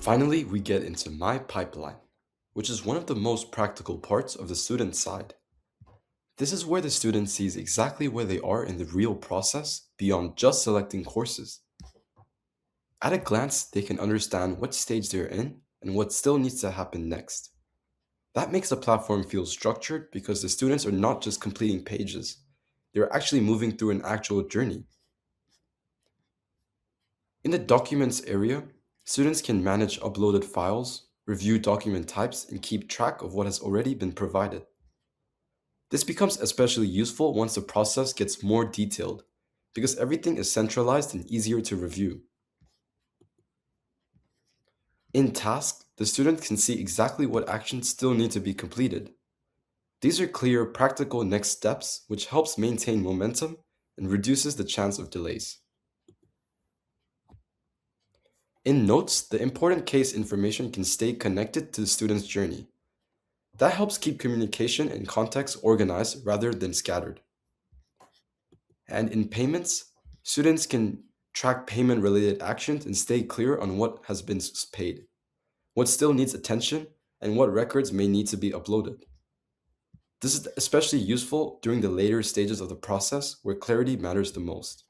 Finally, we get into My Pipeline, which is one of the most practical parts of the student side. This is where the student sees exactly where they are in the real process beyond just selecting courses. At a glance, they can understand what stage they're in and what still needs to happen next. That makes the platform feel structured because the students are not just completing pages, they're actually moving through an actual journey. In the Documents area, students can manage uploaded files, review document types, and keep track of what has already been provided. This becomes especially useful once the process gets more detailed, because everything is centralized and easier to review. In Task, the student can see exactly what actions still need to be completed. These are clear, practical next steps, which helps maintain momentum and reduces the chance of delays. In Notes, the important case information can stay connected to the student's journey. That helps keep communication and context organized rather than scattered. And in Payments, students can track payment related actions and stay clear on what has been paid, what still needs attention, and what records may need to be uploaded. This is especially useful during the later stages of the process where clarity matters the most.